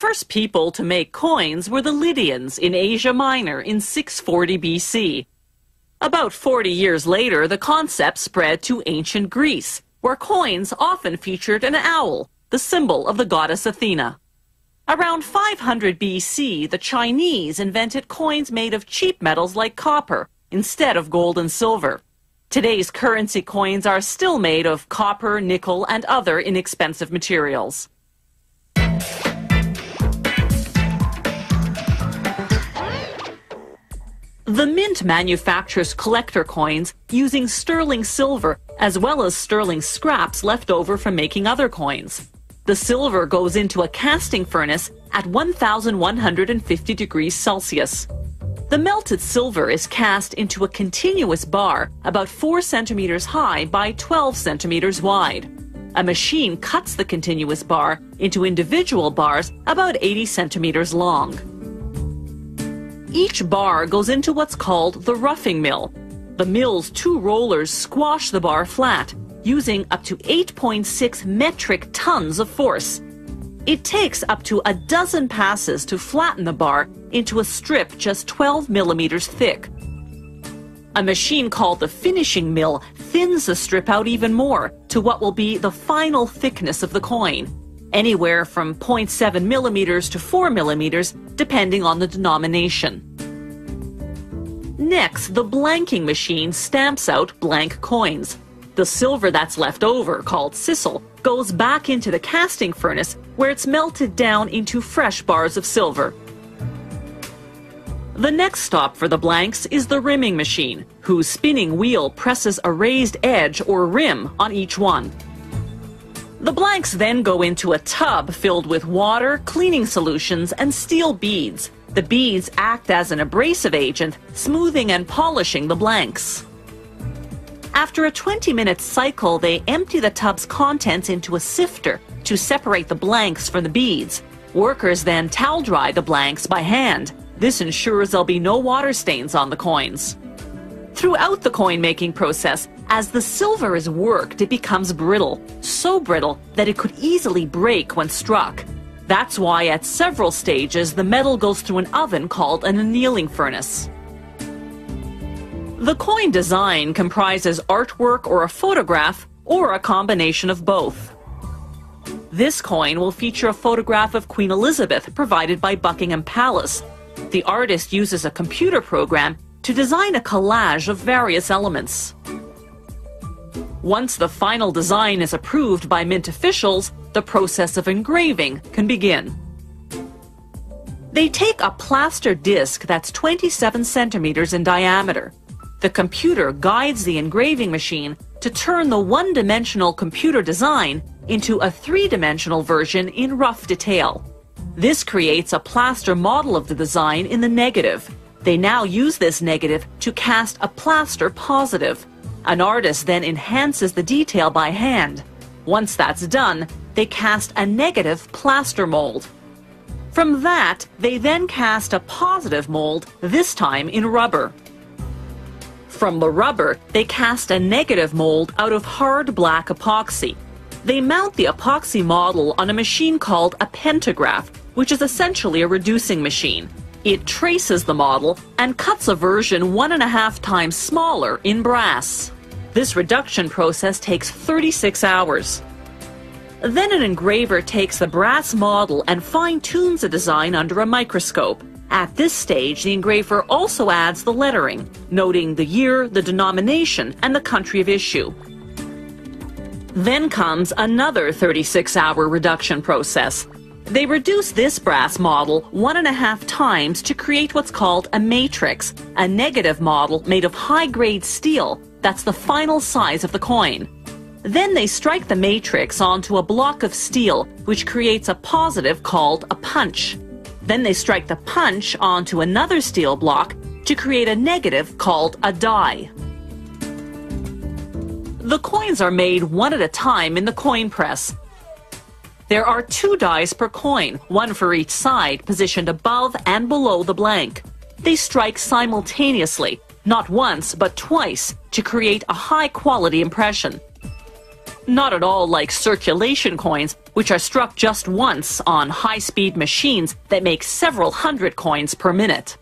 First people to make coins were the Lydians in Asia Minor in 640 BC. About 40 years later, the concept spread to ancient Greece, where coins often featured an owl, the symbol of the goddess Athena. Around 500 BC, the Chinese invented coins made of cheap metals like copper instead of gold and silver. Today's currency coins are still made of copper, nickel, and other inexpensive materials. The mint manufactures collector coins using sterling silver as well as sterling scraps left over from making other coins. The silver goes into a casting furnace at 1,150 degrees Celsius. The melted silver is cast into a continuous bar about 4 centimeters high by 12 centimeters wide. A machine cuts the continuous bar into individual bars about 80 centimeters long. Each bar goes into what's called the roughing mill. The mill's 2 rollers squash the bar flat, using up to 8.6 metric tons of force. It takes up to a dozen passes to flatten the bar into a strip just 12 millimeters thick. A machine called the finishing mill thins the strip out even more to what will be the final thickness of the coin, anywhere from 0.7 millimeters to 4 millimeters, depending on the denomination. Next, the blanking machine stamps out blank coins. The silver that's left over, called sisal, goes back into the casting furnace where it's melted down into fresh bars of silver. The next stop for the blanks is the rimming machine, whose spinning wheel presses a raised edge or rim on each one. The blanks then go into a tub filled with water, cleaning solutions, and steel beads. The beads act as an abrasive agent, smoothing and polishing the blanks. After a 20-minute cycle, they empty the tub's contents into a sifter to separate the blanks from the beads. Workers then towel dry the blanks by hand. This ensures there'll be no water stains on the coins. Throughout the coin-making process, as the silver is worked, it becomes brittle, so brittle that it could easily break when struck. That's why at several stages the metal goes through an oven called an annealing furnace. The coin design comprises artwork or a photograph, or a combination of both. This coin will feature a photograph of Queen Elizabeth provided by Buckingham Palace. The artist uses a computer program to design a collage of various elements. Once the final design is approved by mint officials, the process of engraving can begin. They take a plaster disc that's 27 centimeters in diameter. The computer guides the engraving machine to turn the one-dimensional computer design into a three-dimensional version in rough detail. This creates a plaster model of the design in the negative. They now use this negative to cast a plaster positive. An artist then enhances the detail by hand. Once that's done, they cast a negative plaster mold. From that, they then cast a positive mold, this time in rubber. From the rubber, they cast a negative mold out of hard black epoxy. They mount the epoxy model on a machine called a pantograph, which is essentially a reducing machine. It traces the model and cuts a version 1.5 times smaller in brass. This reduction process takes 36 hours. Then an engraver takes the brass model and fine-tunes the design under a microscope. At this stage, the engraver also adds the lettering, noting the year, the denomination, and the country of issue. Then comes another 36-hour reduction process. They reduce this brass model 1.5 times to create what's called a matrix, a negative model made of high-grade steel that's the final size of the coin. Then they strike the matrix onto a block of steel, which creates a positive called a punch. Then they strike the punch onto another steel block to create a negative called a die. The coins are made one at a time in the coin press. There are 2 dies per coin, one for each side, positioned above and below the blank. They strike simultaneously, not once but twice, to create a high-quality impression. Not at all like circulation coins, which are struck just once on high-speed machines that make several hundred coins per minute.